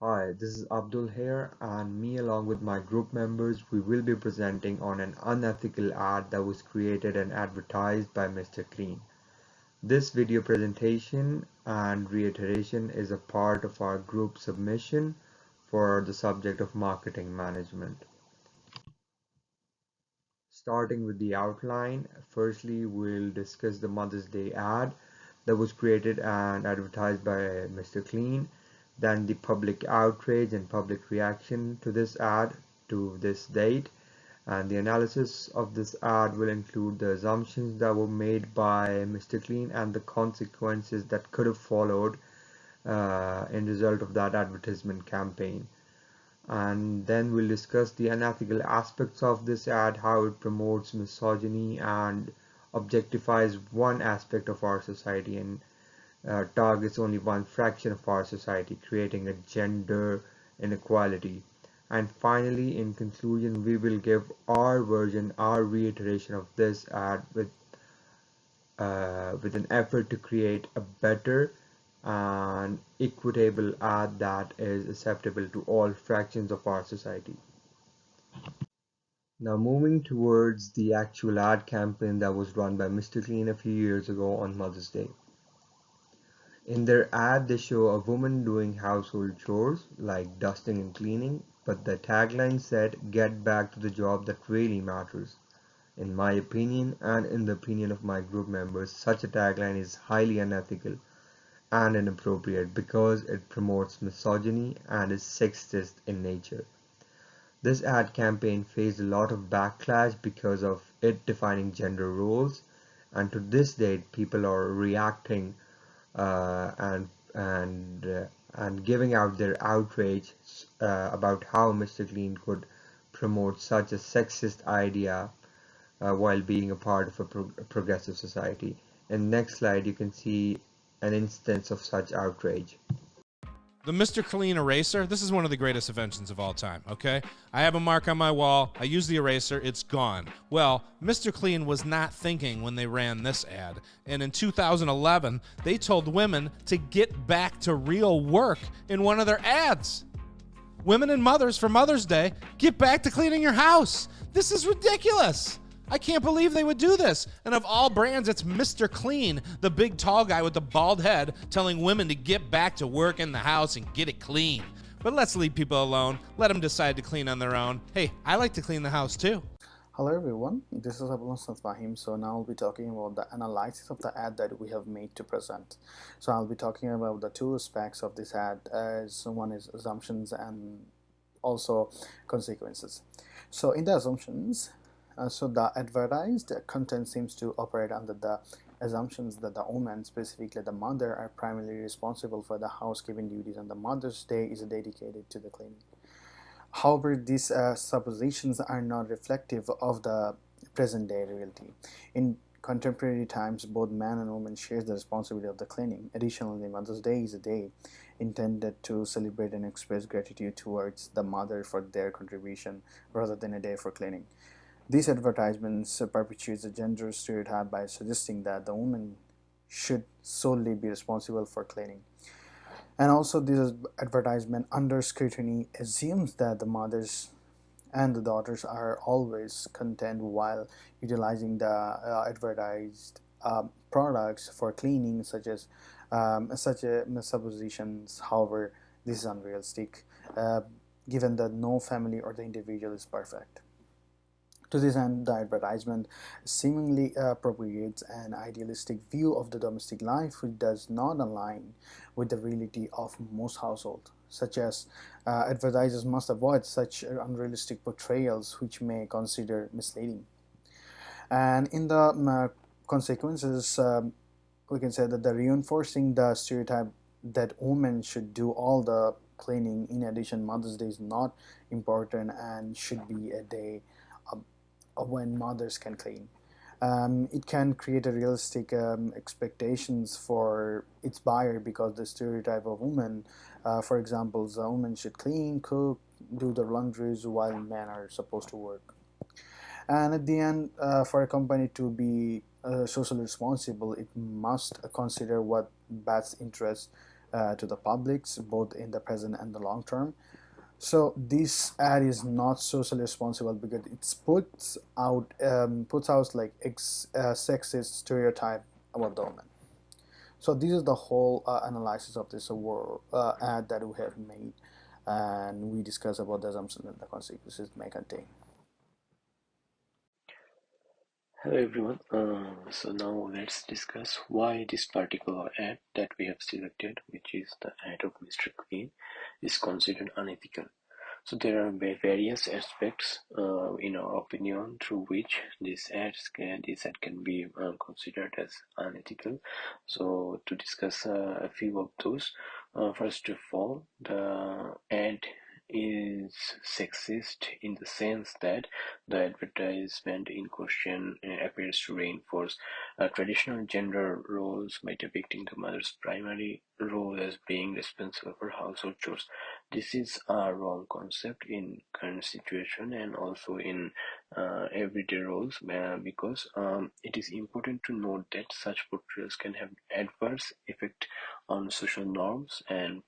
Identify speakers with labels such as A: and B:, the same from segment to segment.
A: Hi, this is Abdul here, and me along with my group members, we will be presenting on an unethical ad that was created and advertised by Mr. Clean. This video presentation and reiteration is a part of our group submission for the subject of marketing management. Starting with the outline, firstly we'll discuss the Mother's Day ad that was created and advertised by Mr. Clean, then the public outrage and public reaction to this ad to this date, and the analysis of this ad will include the assumptions that were made by Mr. Clean and the consequences that could have followed in result of that advertisement campaign. And then we'll discuss the unethical aspects of this ad, how it promotes misogyny and objectifies one aspect of our society and targets only one fraction of our society, creating a gender inequality. And finally, in conclusion, we will give our version, our reiteration of this ad with an effort to create a better and equitable ad that is acceptable to all fractions of our society. Now moving towards the actual ad campaign that was run by Mr. Clean a few years ago on Mother's Day. In their ad, they show a woman doing household chores like dusting and cleaning, but the tagline said, "Get back to the job that really matters." In my opinion, and in the opinion of my group members, such a tagline is highly unethical and inappropriate because it promotes misogyny and is sexist in nature. This ad campaign faced a lot of backlash because of it defining gender roles, and to this date, people are reacting uh, and and uh, and giving out their outrage about how Mr. Clean could promote such a sexist idea while being a part of a progressive society. In next slide, you can see an instance of such outrage.
B: The Mr. Clean eraser, this is one of the greatest inventions of all time, okay? I have a mark on my wall, I use the eraser, it's gone. Well, Mr. Clean was not thinking when they ran this ad. And in 2011, they told women to get back to real work in one of their ads. Women and mothers for Mother's Day, get back to cleaning your house. This is ridiculous. I can't believe they would do this. And of all brands, it's Mr. Clean, the big tall guy with the bald head, telling women to get back to work in the house and get it clean. But let's leave people alone. Let them decide to clean on their own. Hey, I like to clean the house too.
C: Hello everyone, this is Abdul Fahim. So now I'll be talking about the analysis of the ad that we have made to present. So I'll be talking about the two aspects of this ad, as one is assumptions and also consequences. So in the assumptions, so the advertised content seems to operate under the assumptions that the woman, specifically the mother, are primarily responsible for the housekeeping duties, and the Mother's Day is dedicated to the cleaning. However, these suppositions are not reflective of the present day reality. In contemporary times, both man and woman share the responsibility of the cleaning. Additionally, Mother's Day is a day intended to celebrate and express gratitude towards the mother for their contribution rather than a day for cleaning. These advertisements perpetuate the gender stereotype by suggesting that the woman should solely be responsible for cleaning. And also, this advertisement under scrutiny assumes that the mothers and the daughters are always content while utilizing the advertised products for cleaning, such as such suppositions. However, this is unrealistic, uh, given that no family or the individual is perfect. To this end, the advertisement seemingly propagates an idealistic view of the domestic life which does not align with the reality of most households, such as advertisers must avoid such unrealistic portrayals which may consider misleading. And in the consequences, we can say that the reinforcing the stereotype that women should do all the cleaning. In addition, Mother's Day is not important and should be a day when mothers can clean. It can create a realistic expectations for its buyer because the stereotype of women, for example, the woman should clean, cook, do the laundries while men are supposed to work. And at the end, for a company to be socially responsible, it must consider what best interests to the publics, both in the present and the long term. So this ad is not socially responsible because it puts out like sexist stereotype about the woman. So this is the whole analysis of this ad that we have made, and we discuss about the assumptions and the consequences it may contain.
D: Hello everyone. So now let's discuss why this particular ad that we have selected, which is the ad of Mr. Clean, is considered unethical. So there are various aspects, in our opinion, through which this ad can be considered as unethical. So to discuss a few of those, first of all, the ad is sexist in the sense that the advertisement in question appears to reinforce traditional gender roles by depicting the mother's primary role as being responsible for household chores. This is a wrong concept in current situation and also in everyday roles, because it is important to note that such portrayals can have adverse effect on social norms and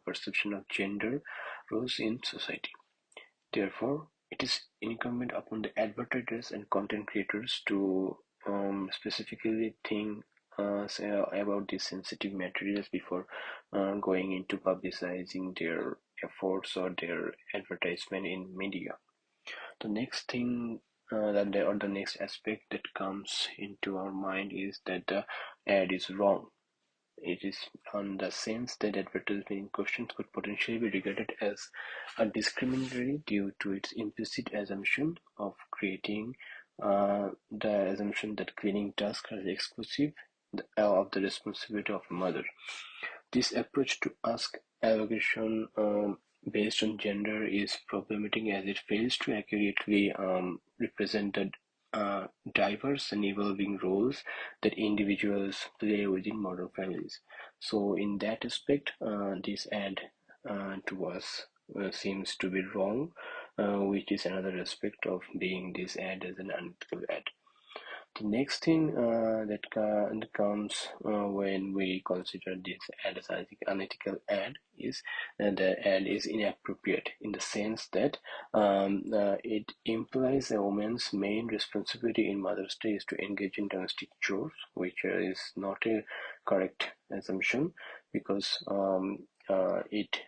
D: perception of gender roles in society. Therefore, it is incumbent upon the advertisers and content creators to specifically think about these sensitive materials before going into publicizing their efforts or their advertisement in media. The next thing or the next aspect that comes into our mind is that the ad is wrong. It is on the sense that advertisement in question could potentially be regarded as a discriminatory due to its implicit assumption of creating the assumption that cleaning tasks are exclusive of the responsibility of a mother. This approach to ask allocation based on gender is problematic as it fails to accurately represent the diverse and evolving roles that individuals play within modern families. So, in that aspect, this ad to us seems to be wrong, which is another aspect of being this ad as an unethical ad. The next thing that comes when we consider this ad as an unethical ad is the ad is inappropriate in the sense that it implies a woman's main responsibility in Mother's Day is to engage in domestic chores, which is not a correct assumption because it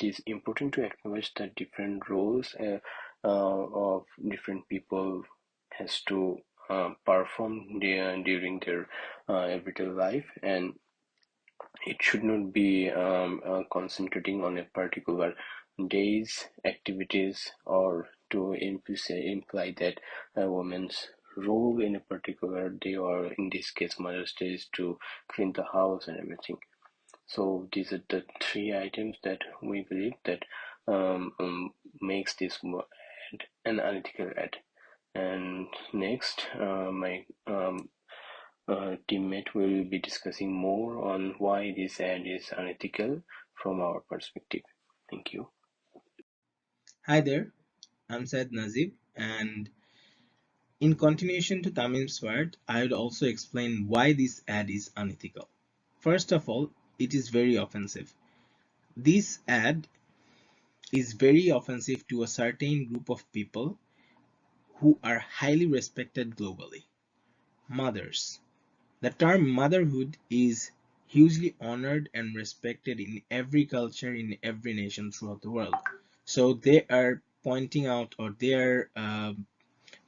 D: is important to acknowledge that different roles of different people has to perform during their everyday life, and it should not be concentrating on a particular day's activities or to imply that a woman's role in a particular day, or in this case Mother's Day, is to clean the house and everything. So these are the three items that we believe that makes this ad an unethical ad. And next, my teammate will be discussing more on why this ad is unethical from our perspective. Thank you.
E: Hi there, I'm Said Nazib, and in continuation to Tamim's word, I would also explain why this ad is unethical. First of all, it is very offensive. This ad is very offensive to a certain group of people who are highly respected globally. Mothers. The term motherhood is hugely honored and respected in every culture, in every nation throughout the world. So they are pointing out, or they are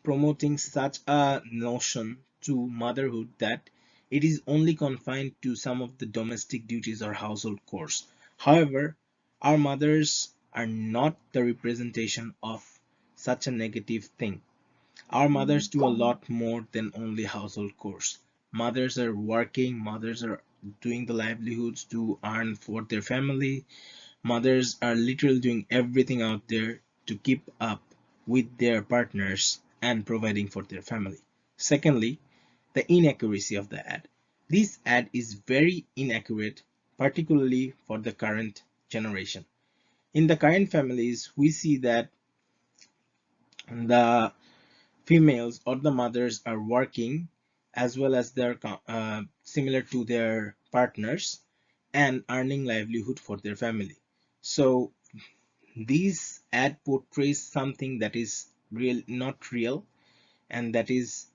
E: promoting such a notion to motherhood that it is only confined to some of the domestic duties or household chores. However, our mothers are not the representation of such a negative thing. Our mothers do a lot more than only household chores. Mothers are working, mothers are doing the livelihoods to earn for their family. Mothers are literally doing everything out there to keep up with their partners and providing for their family. Secondly, the inaccuracy of the ad. This ad is very inaccurate, particularly for the current generation. In the current families, we see that the females or the mothers are working as well as they're similar to their partners, and earning livelihood for their family. So this ad portrays something that is not real, and that is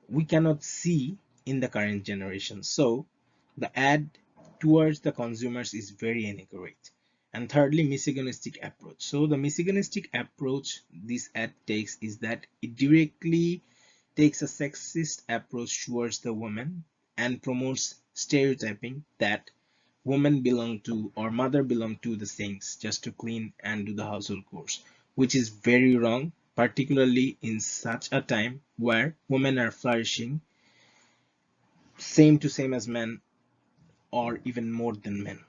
E: we cannot see in the current generation. So the ad towards the consumers is very inaccurate. And thirdly, misogynistic approach. So the misogynistic approach this ad takes is that it directly takes a sexist approach towards the woman and promotes stereotyping that women belong to or mother belong to the saints just to clean and do the household chores, which is very wrong, particularly in such a time where women are flourishing same to same as men or even more than men.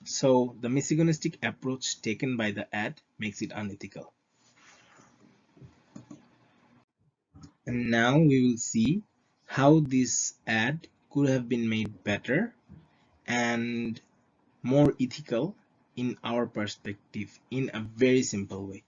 E: So the misogynistic approach taken by the ad makes it unethical. And now we will see how this ad could have been made better and more ethical in our perspective in a very simple way.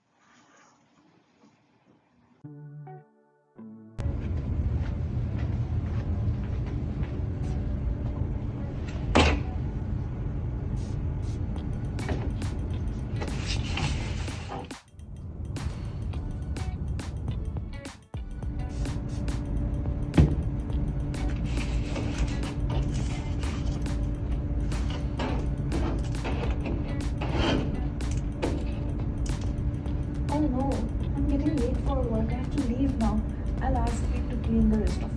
F: Oh no, I'm getting late for work. I have to leave now. I'll ask Pete to clean the rest of it.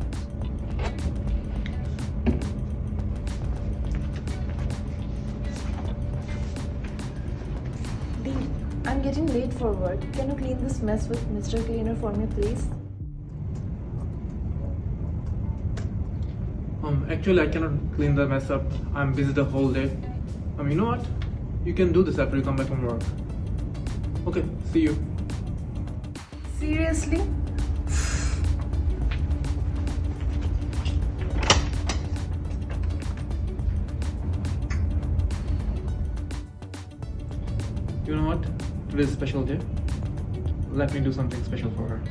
F: Dee, I'm getting late for work. Can you clean this mess with Mr. Cleaner for me, please?
G: Actually, I cannot clean the mess up. I'm busy the whole day. You know what? You can do this after you come back from work. Okay, see you.
F: Seriously?
G: You know what? Today's a special day. Let me do something special for her.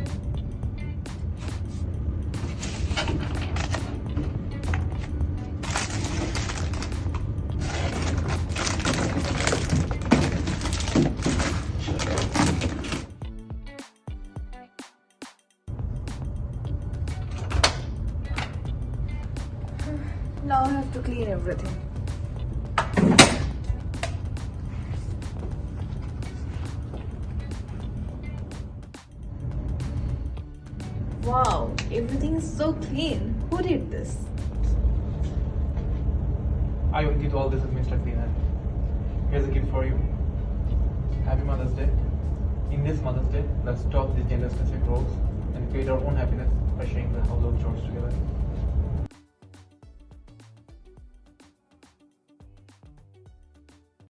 F: Now I have to clean everything. Wow, everything is so clean. Who did this?
G: I did all this with Mr. Cleaner. Here's a gift for you. Happy Mother's Day. In this Mother's Day, let's stop the gender specific roles and create our own happiness by sharing the household chores together.